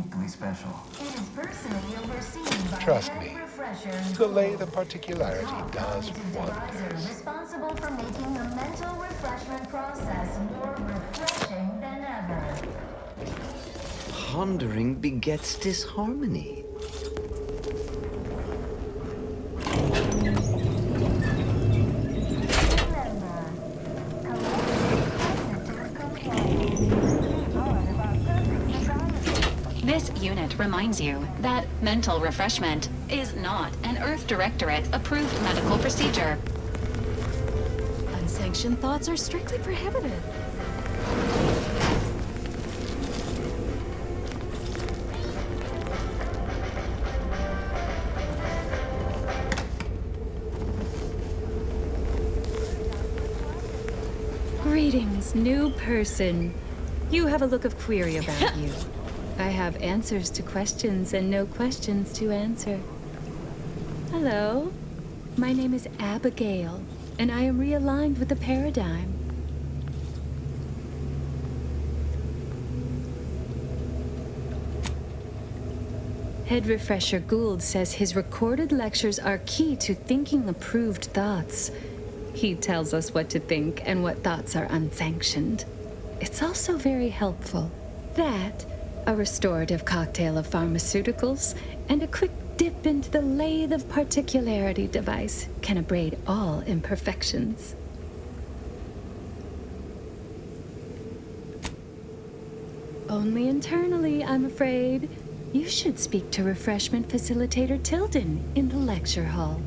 uniquely special. It is personally overseen by Trust head me, refresher. the lathe of particularity does Cognitive deviser wonders. responsible for making the mental refreshment process more refreshing than ever. Pondering begets disharmony. This unit reminds you that mental refreshment is not an Earth Directorate approved medical procedure. Unsanctioned thoughts are strictly prohibited. Greetings, new person. You have a look of query about you. I have answers to questions and no questions to answer. Hello, my name is Abigail, and I am realigned with the paradigm. Head Refresher Gould says his recorded lectures are key to thinking approved thoughts. He tells us what to think and what thoughts are unsanctioned. It's also very helpful. That, a restorative cocktail of pharmaceuticals, and a quick dip into the lathe of particularity device can abrade all imperfections. Only internally, I'm afraid. You should speak to Refreshment Facilitator Tilden in the lecture hall.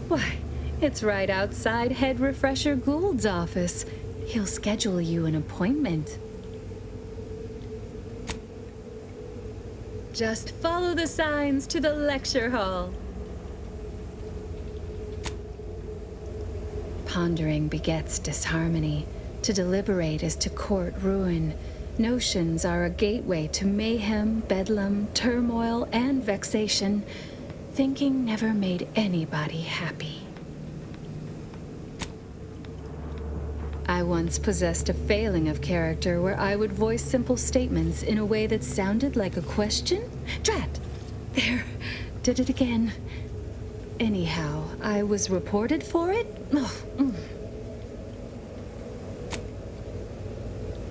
Why, it's right outside Head Refresher Gould's office. He'll schedule you an appointment. Just follow the signs to the lecture hall. Pondering begets disharmony. To deliberate is to court ruin. Notions are a gateway to mayhem, bedlam, turmoil, and vexation. Thinking never made anybody happy. I once possessed a failing of character where I would voice simple statements in a way that sounded like a question. Drat! There, did it again. Anyhow, I was reported for it.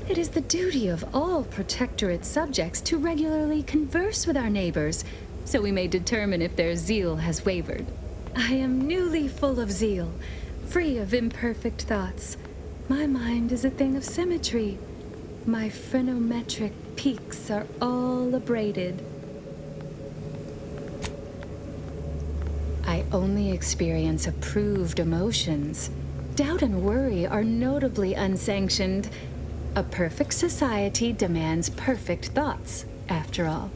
It is the duty of all Protectorate subjects to regularly converse with our neighbors, so we may determine if their zeal has wavered. I am newly full of zeal, free of imperfect thoughts. My mind is a thing of symmetry. My phrenometric peaks are all abraded. I only experience approved emotions. Doubt and worry are notably unsanctioned. A perfect society demands perfect thoughts, after all.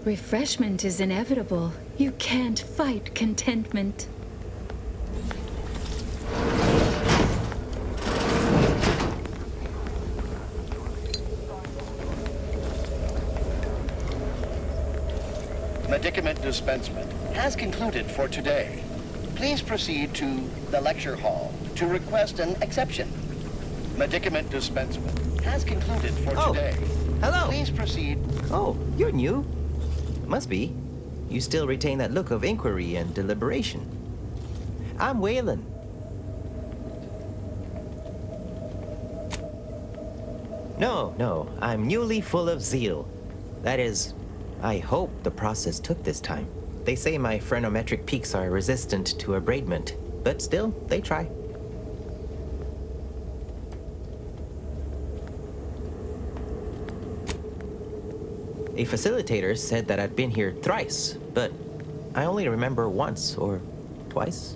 Refreshment is inevitable. You can't fight contentment. Medicament dispensement has concluded for today. Please proceed to the lecture hall to request an exception. Medicament dispensement has concluded for today. Hello. Please proceed. Oh, you're new. Must be. You still retain that look of inquiry and deliberation. I'm Waylon. No, I'm newly full of zeal. That is, I hope the process took this time. They say my phrenometric peaks are resistant to abradement, but still, they try. A facilitator said that I'd been here thrice, but I only remember once or twice.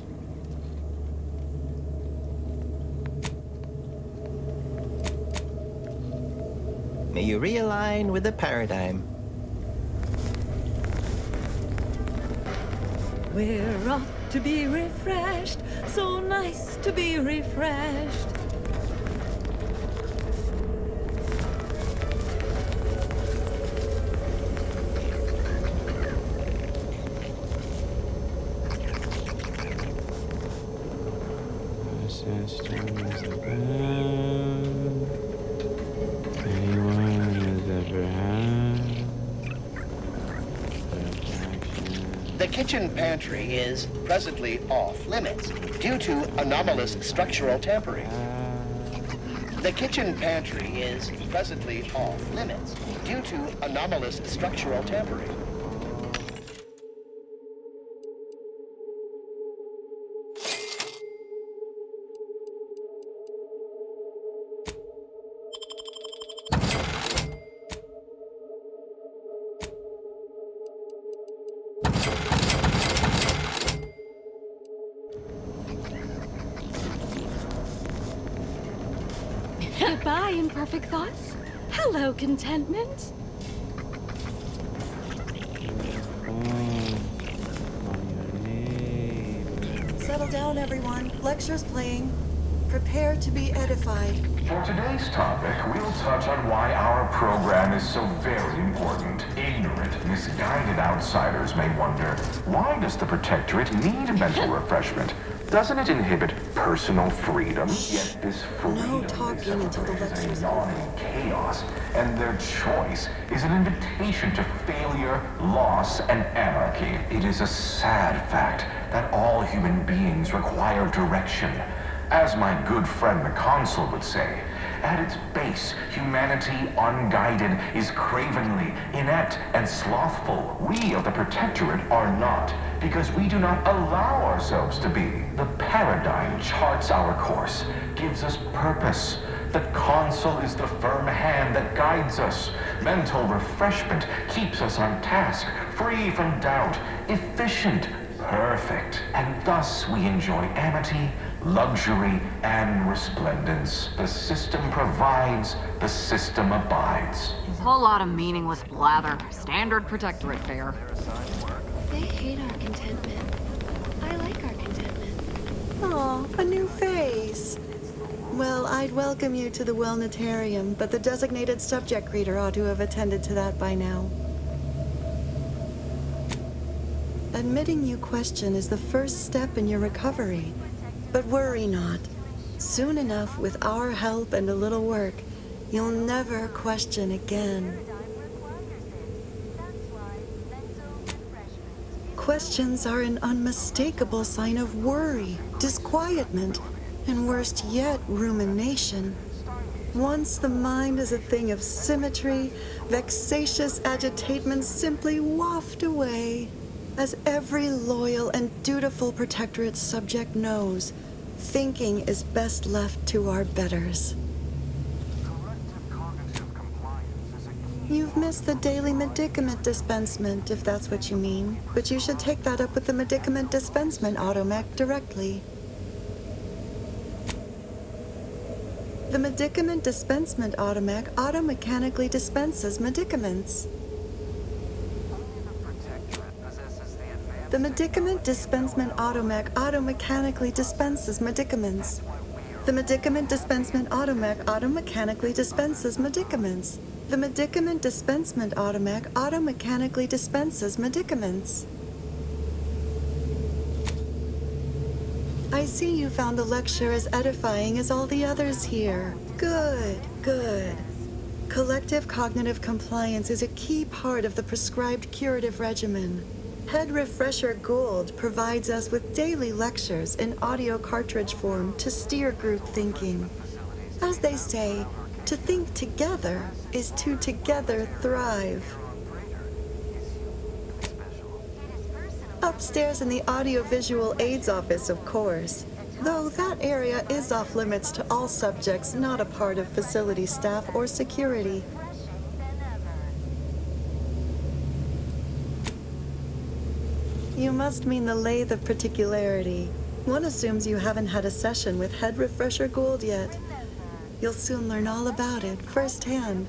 May you realign with the paradigm. We're off to be refreshed, so nice to be refreshed. system is the best anyone has ever had. The kitchen pantry is presently off limits due to anomalous structural tampering. The kitchen pantry is presently off limits due to anomalous structural tampering. Goodbye, imperfect thoughts. Hello, contentment. Settle down, everyone. Lecture's playing. Prepare to be edified. For today's topic, we'll touch on why our program is so very important. Ignorant, misguided outsiders may wonder, why does the Protectorate need mental refreshment? Doesn't it inhibit personal freedom? Yet this freedom No talking until the lecture's is gnawing chaos, and their choice is an invitation to failure, loss, and anarchy. It is a sad fact that all human beings require direction. As my good friend the Consul would say, at its base, humanity unguided is cravenly, inept, and slothful. We of the Protectorate are not, because we do not allow ourselves to be. The paradigm charts our course, gives us purpose. The Consul is the firm hand that guides us. Mental refreshment keeps us on task, free from doubt, efficient, perfect. And thus we enjoy amity, luxury, and resplendence. The system provides, the system abides. A whole lot of meaningless blather. Standard Protectorate fare. They hate our contentment. I like our contentment. Aw, a new face. Well, I'd welcome you to the Wellnetarium, but the designated subject reader ought to have attended to that by now. Admitting you question is the first step in your recovery. But worry not. Soon enough, with our help and a little work, you'll never question again. Questions are an unmistakable sign of worry, disquietment, and worst yet, rumination. Once the mind is a thing of symmetry, vexatious agitatements simply waft away. As every loyal and dutiful Protectorate subject knows, thinking is best left to our betters. You've missed the daily medicament dispensement, if that's what you mean. But you should take that up with the medicament dispensement automech directly. The medicament dispensement automech automechanically dispenses medicaments. The medicament dispensement automech automechanically dispenses medicaments. The medicament dispensement automech automechanically dispenses medicaments. The medicament dispensement automech automechanically dispenses medicaments. I see you found the lecture as edifying as all the others here. Good, good. Collective cognitive compliance is a key part of the prescribed curative regimen. Head Refresher Gould provides us with daily lectures in audio cartridge form to steer group thinking. As they say, to think together is to together thrive. Upstairs in the audiovisual aids office, of course, though that area is off limits to all subjects not a part of facility staff or security. You must mean the lathe of particularity. One assumes you haven't had a session with Head Refresher Gould yet. You'll soon learn all about it firsthand.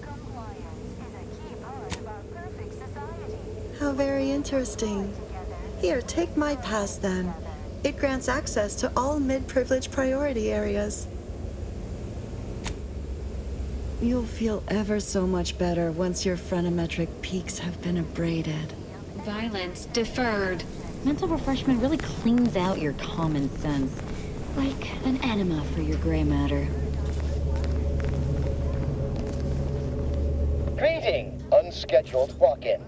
How very interesting. Here, take my pass then. It grants access to all mid-privilege priority areas. You'll feel ever so much better once your phrenometric peaks have been abraded. Violence deferred. Mental refreshment really cleans out your common sense. Like an enema for your gray matter. Greeting, unscheduled walk-in.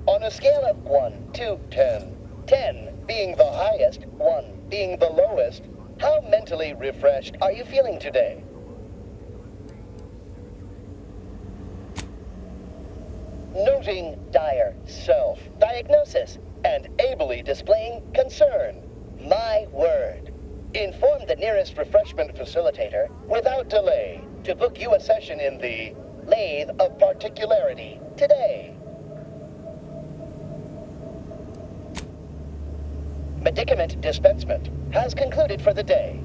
On a scale of 1 to 10, 10 being the highest, 1 being the lowest, how mentally refreshed are you feeling today? Noting dire self-diagnosis and ably displaying concern. My word. Inform the nearest refreshment facilitator without delay to book you a session in the Lathe of Particularity today. Medicament dispensement has concluded for the day.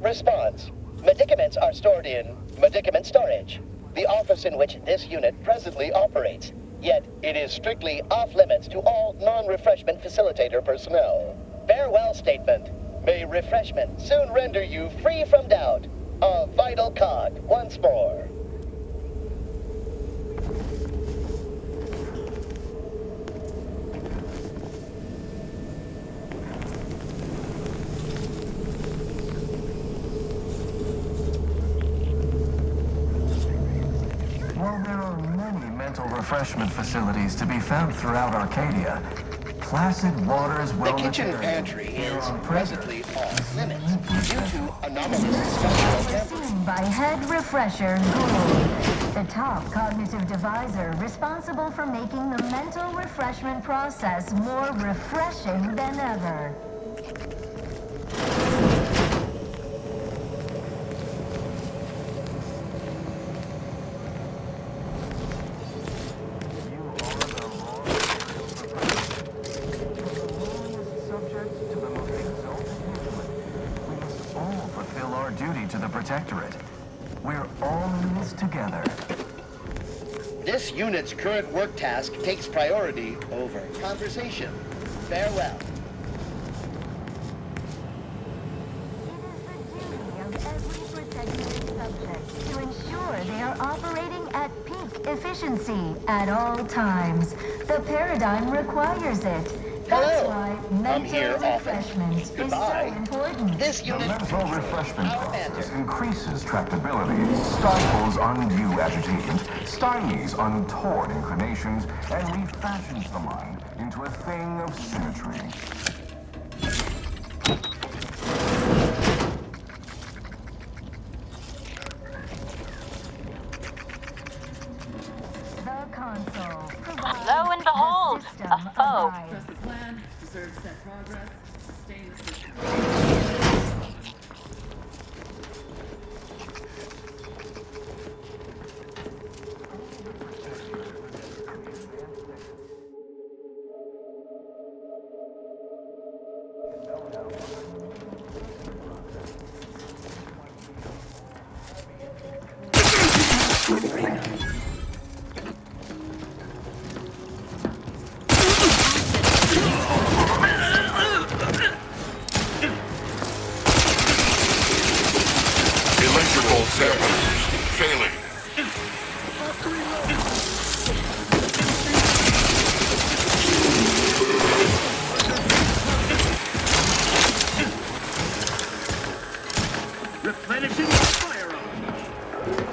Response. Medicaments are stored in medicament storage, the office in which this unit presently operates. Yet, it is strictly off-limits to all non-refreshment facilitator personnel. Farewell statement. May refreshment soon render you free from doubt. A vital cog once more. While there are many mental refreshment facilities to be found throughout Arcadia, Placid Waters The Wellness kitchen Area pantry here is on presently off limits due to anomalous structural tampering. Overseen by Head Refresher Gould, the top cognitive divisor responsible for making the mental refreshment process more refreshing than ever. Duty to the Protectorate. We're all in this together. This unit's current work task takes priority over conversation. Farewell. It is the duty of every protected subject to ensure they are operating at peak efficiency at all times. The paradigm requires it. That's Hello. why I'm here mental often. refreshment is so Goodbye. important. This The unit mental controls refreshment our process banter. increases tractability, stifles undue agitation, stymies untoward inclinations, and refashions the mind into a thing of symmetry. The console provides Lo and behold, the system a foe. arrives. The plan deserves that progress. Sustain the system. Electrical samples failing. Replenishing the firearm.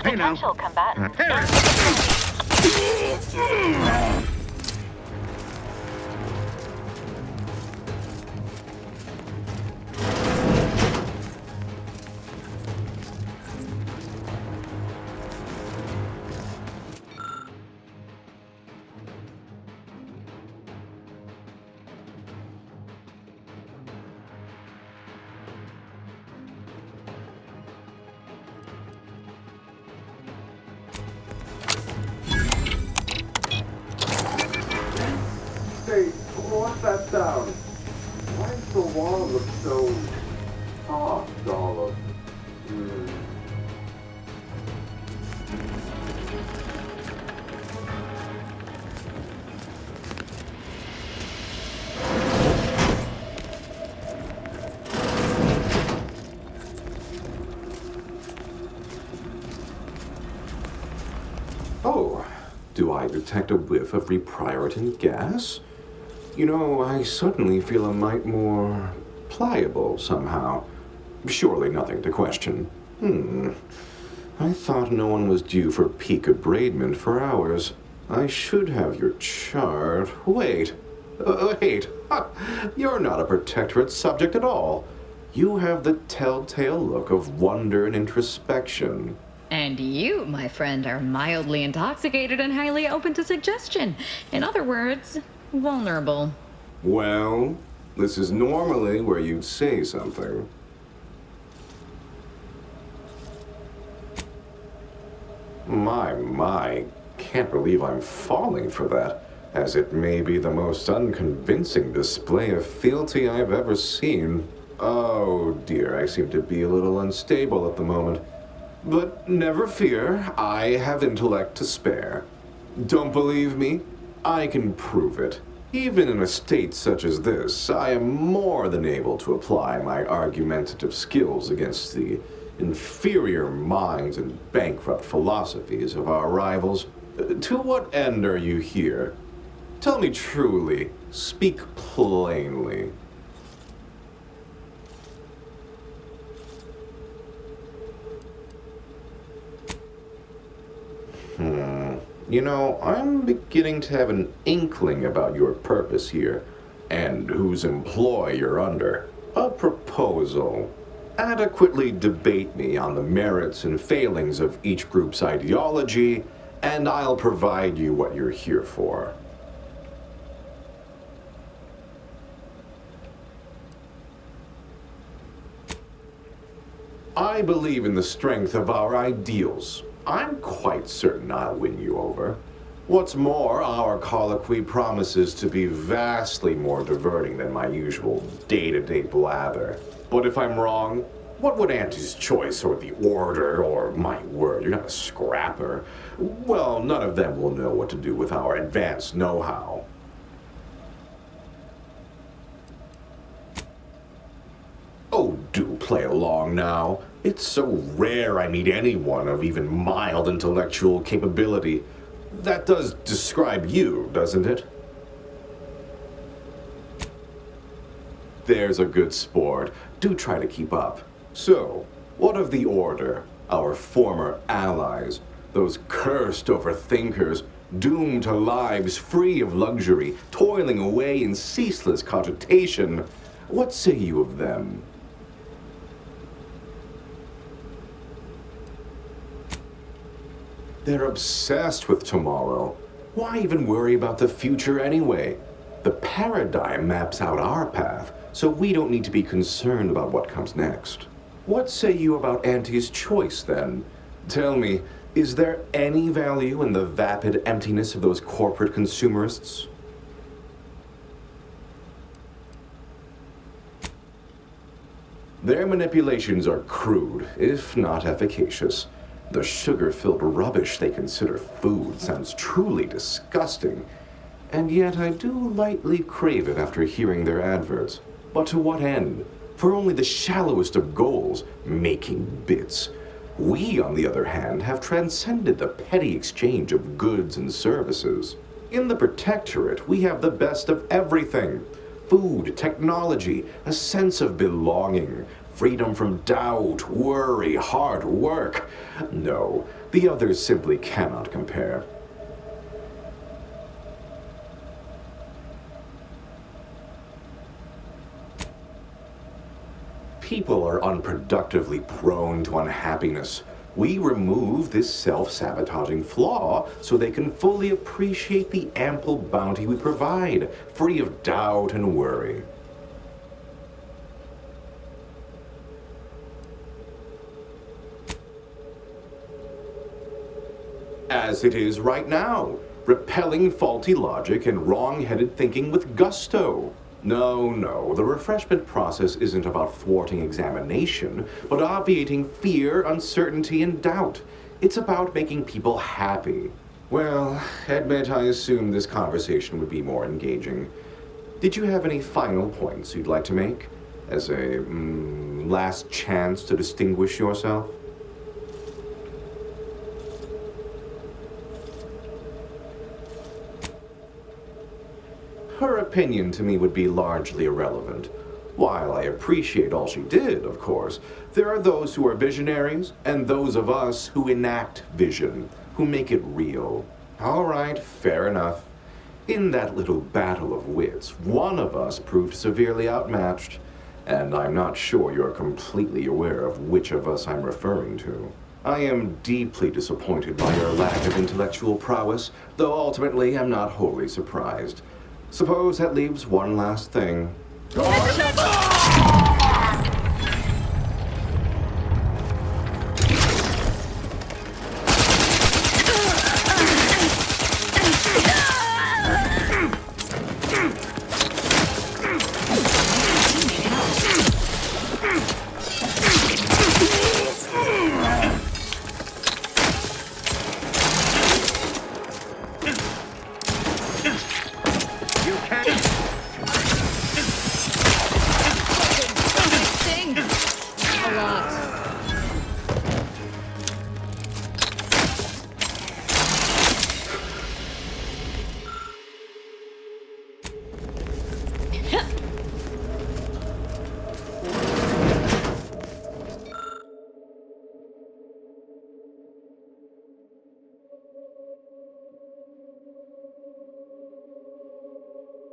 Potential combatant. that sound? Why does the wall look so soft all of... Oh, do I detect a whiff of repriorant gas? You know, I suddenly feel a mite more pliable somehow. Surely nothing to question. I thought no one was due for peak abradement for hours. I should have your chart. Wait. Wait. Ha! You're not a protectorate subject at all. You have the telltale look of wonder and introspection. And you, my friend, are mildly intoxicated and highly open to suggestion. In other words, vulnerable. Well, this is normally where you'd say something. My, can't believe I'm falling for that, as it may be the most unconvincing display of fealty I've ever seen. Oh dear, I seem to be a little unstable at the moment. But never fear, I have intellect to spare. Don't believe me? I can prove it. Even in a state such as this, I am more than able to apply my argumentative skills against the inferior minds and bankrupt philosophies of our rivals. To what end are you here? Tell me truly, speak plainly. You know, I'm beginning to have an inkling about your purpose here, and whose employ you're under. A proposal. Adequately debate me on the merits and failings of each group's ideology, and I'll provide you what you're here for. I believe in the strength of our ideals. I'm quite certain I'll win you over. What's more, our colloquy promises to be vastly more diverting than my usual day-to-day blather. But if I'm wrong, what would Auntie's choice or the order or my word, you're not a scrapper? Well, none of them will know what to do with our advanced know-how. Oh, do play along now. It's so rare I meet anyone of even mild intellectual capability. That does describe you, doesn't it? There's a good sport. Do try to keep up. So, what of the Order, our former allies, those cursed overthinkers, doomed to lives free of luxury, toiling away in ceaseless cogitation? What say you of them? They're obsessed with tomorrow. Why even worry about the future anyway? The paradigm maps out our path, so we don't need to be concerned about what comes next. What say you about Auntie's choice, then? Tell me, is there any value in the vapid emptiness of those corporate consumerists? Their manipulations are crude, if not efficacious. The sugar-filled rubbish they consider food sounds truly disgusting, and yet I do lightly crave it after hearing their adverts. But to what end? For only the shallowest of goals, making bits. We, on the other hand, have transcended the petty exchange of goods and services. In the Protectorate, we have the best of everything. Food, technology, a sense of belonging, freedom from doubt, worry, hard work. No, the others simply cannot compare. People are unproductively prone to unhappiness. We remove this self-sabotaging flaw so they can fully appreciate the ample bounty we provide, free of doubt and worry. As it is right now. repelling faulty logic and wrong-headed thinking with gusto. No, the refreshment process isn't about thwarting examination, but obviating fear, uncertainty, and doubt. It's about making people happy. Well, admit I assumed this conversation would be more engaging. Did you have any final points you'd like to make? As a, last chance to distinguish yourself? Her opinion to me would be largely irrelevant. While I appreciate all she did, of course, there are those who are visionaries and those of us who enact vision, who make it real. All right, fair enough. In that little battle of wits, one of us proved severely outmatched, and I'm not sure you're completely aware of which of us I'm referring to. I am deeply disappointed by your lack of intellectual prowess, though ultimately I'm not wholly surprised. Suppose that leaves one last thing.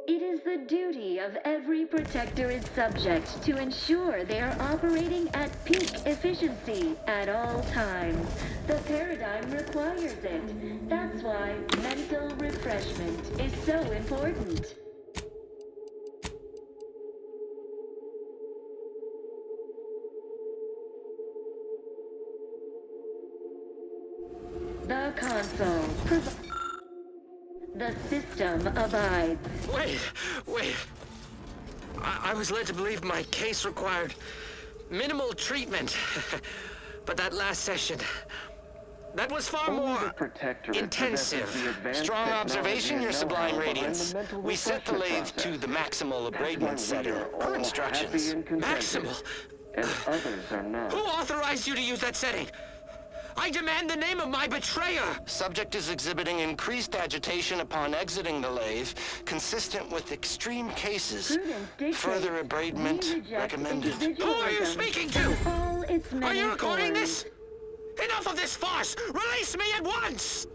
It is the duty of every Protectorate subject to ensure they are operating at peak efficiency at all times. The paradigm requires it. That's why mental refreshment is so important. The console. The system abides. Wait. I was led to believe my case required minimal treatment. But that last session, that was far more intensive. Strong observation, Your Sublime Radiance. We set the lathe to the maximal abradement setting. Per instructions. Maximal? Who authorized you to use that setting? I demand the name of my betrayer! Subject is exhibiting increased agitation upon exiting the lathe, consistent with extreme cases. Further abradement recommended. Who are you speaking to? Are you recording this? Enough of this farce! Release me at once!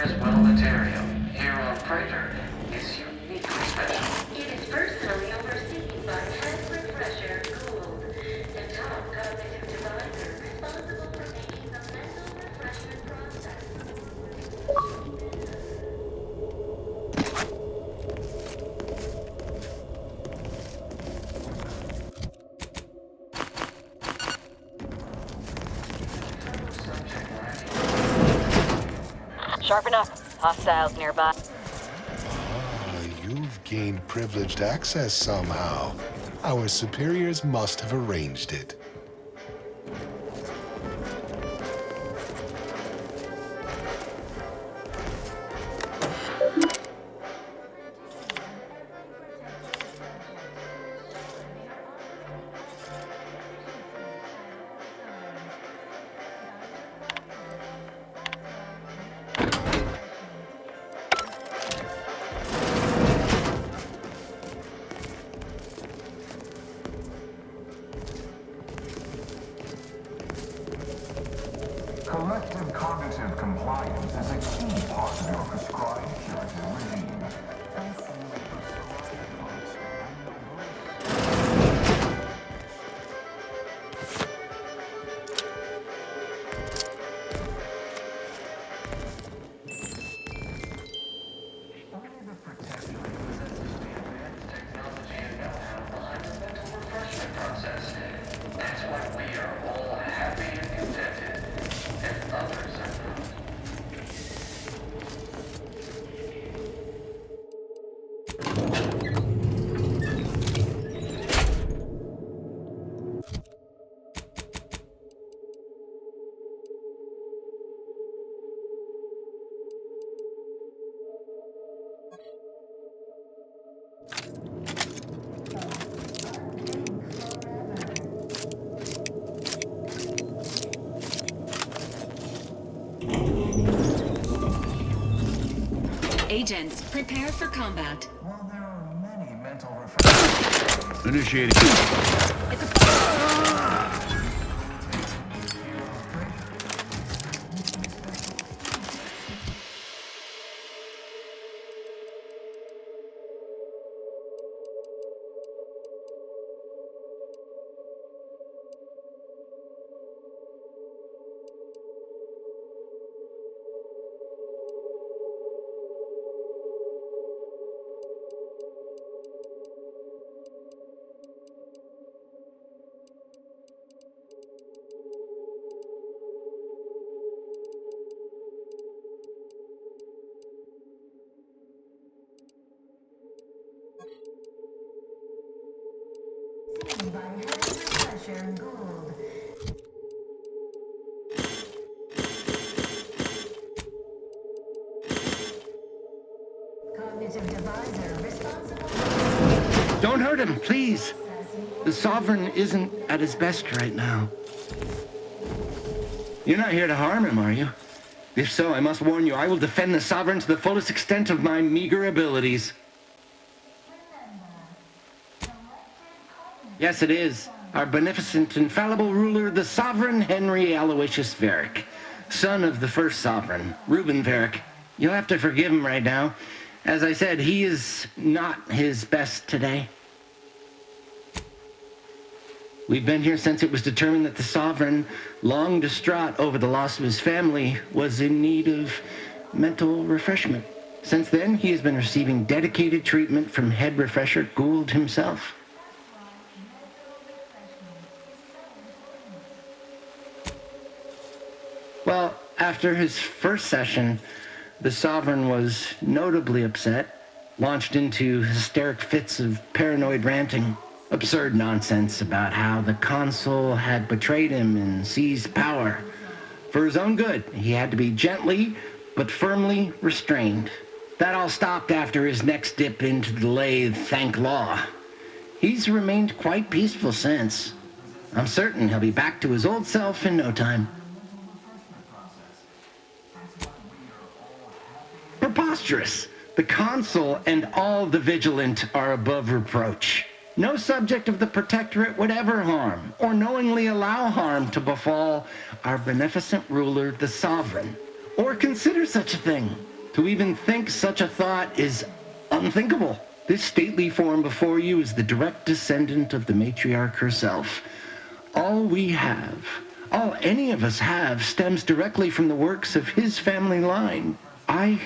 well material here on Praetor is uniquely special. It is personally overseen by Head Refresher Gould, the top cognitive advisor responsible for making the mental refreshment process. Sharpen up. Hostiles nearby. You've gained privileged access somehow. Our superiors must have arranged it. Collective cognitive compliance is a key part of your prescribed curative regime. That's why we are all happy and contented, and others are not. Agents, prepare for combat. While there are many mental refreshments, Initiating. By Head Refresher Gould. Cognitive Divisor responsible. Don't hurt him, please. The Sovereign isn't at his best right now. You're not here to harm him, are you? If so, I must warn you, I will defend the Sovereign to the fullest extent of my meager abilities. Yes, it is. Our beneficent, infallible ruler, the Sovereign Henry Aloysius Varick, son of the first Sovereign, Reuben Varick. You'll have to forgive him right now. As I said, he is not his best today. We've been here since it was determined that the Sovereign, long distraught over the loss of his family, was in need of mental refreshment. Since then, he has been receiving dedicated treatment from Head Refresher Gould himself. Well, after his first session, the Sovereign was notably upset, launched into hysteric fits of paranoid ranting, absurd nonsense about how the consul had betrayed him and seized power. For his own good, he had to be gently but firmly restrained. That all stopped after his next dip into the lathe, thank law. He's remained quite peaceful since. I'm certain he'll be back to his old self in no time. Preposterous! The consul and all the vigilant are above reproach. No subject of the Protectorate would ever harm, or knowingly allow harm to befall our beneficent ruler, the Sovereign, or consider such a thing. To even think such a thought is unthinkable. This stately form before you is the direct descendant of the matriarch herself. All we have, all any of us have, stems directly from the works of his family line. I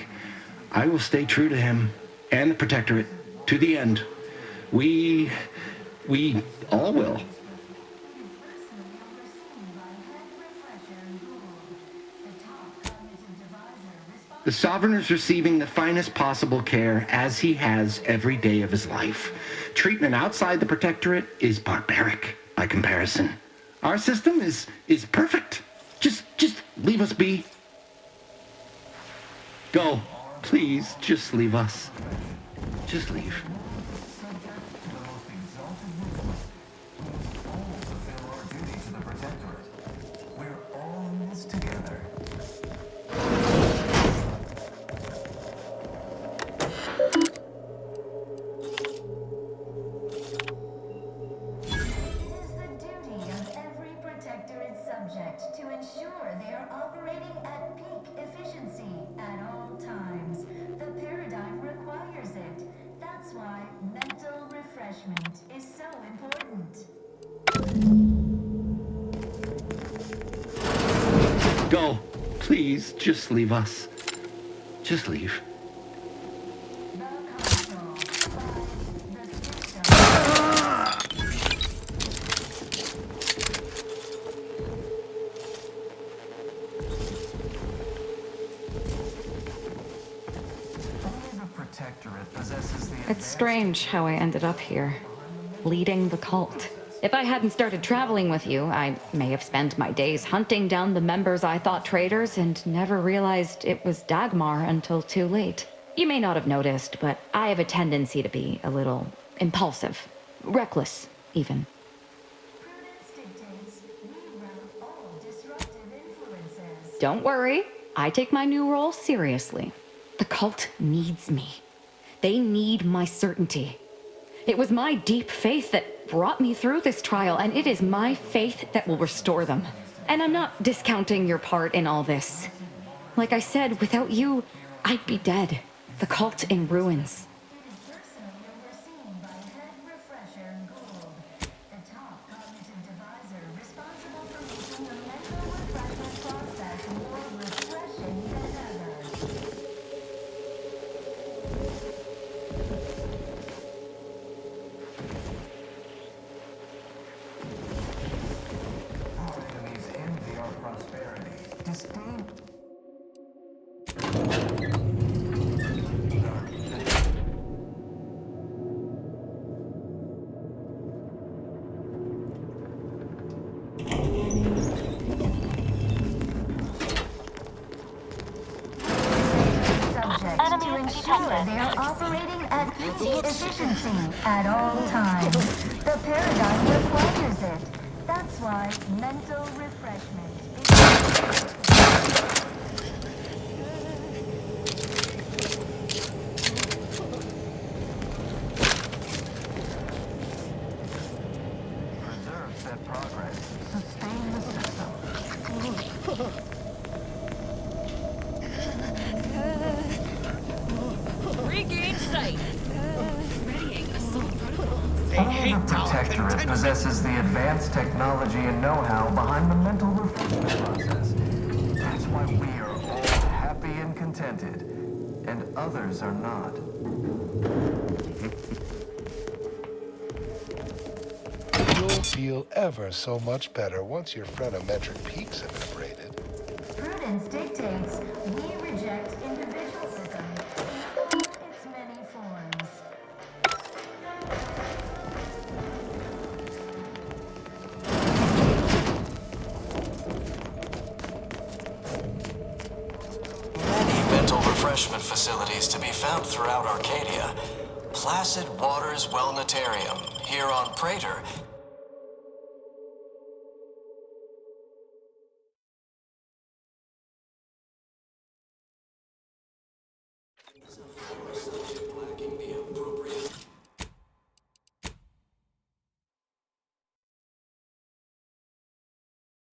will stay true to him and the Protectorate to the end. We all will. The Sovereign is receiving the finest possible care, as he has every day of his life. Treatment outside the Protectorate is barbaric by comparison. Our system is perfect. Just leave us be. Go. Please, just leave us. Just leave. Subject to ensure they are operating at peak efficiency at all times. The paradigm requires it. That's why mental refreshment is so important. Go. Please, just leave us. Just leave. It's strange how I ended up here, leading the cult. If I hadn't started traveling with you, I may have spent my days hunting down the members I thought traitors and never realized it was Dagmar until too late. You may not have noticed, but I have a tendency to be a little impulsive, reckless, even. Don't worry, I take my new role seriously. The cult needs me. They need my certainty. It was my deep faith that brought me through this trial, and it is my faith that will restore them. And I'm not discounting your part in all this. Like I said, without you, I'd be dead. The cult in ruins. To ensure they are operating at peak efficiency at all times. The paradigm requires it. That's why mental refreshment is... Preserve said progress. Sustain the system. Regain sight. Readying assault protocols. Only the Protectorate possesses the advanced technology and know-how behind the mental refreshment process. That's why we are all happy and contented, and others are not. You'll feel ever so much better once your phrenometric peaks have been abraded. Prudence dictates we reject individualism in all its many forms. Many mental refreshment facilities to be found throughout Arcadia. Placid Waters Wellnetarium, here on Praetor, lacking the appropriate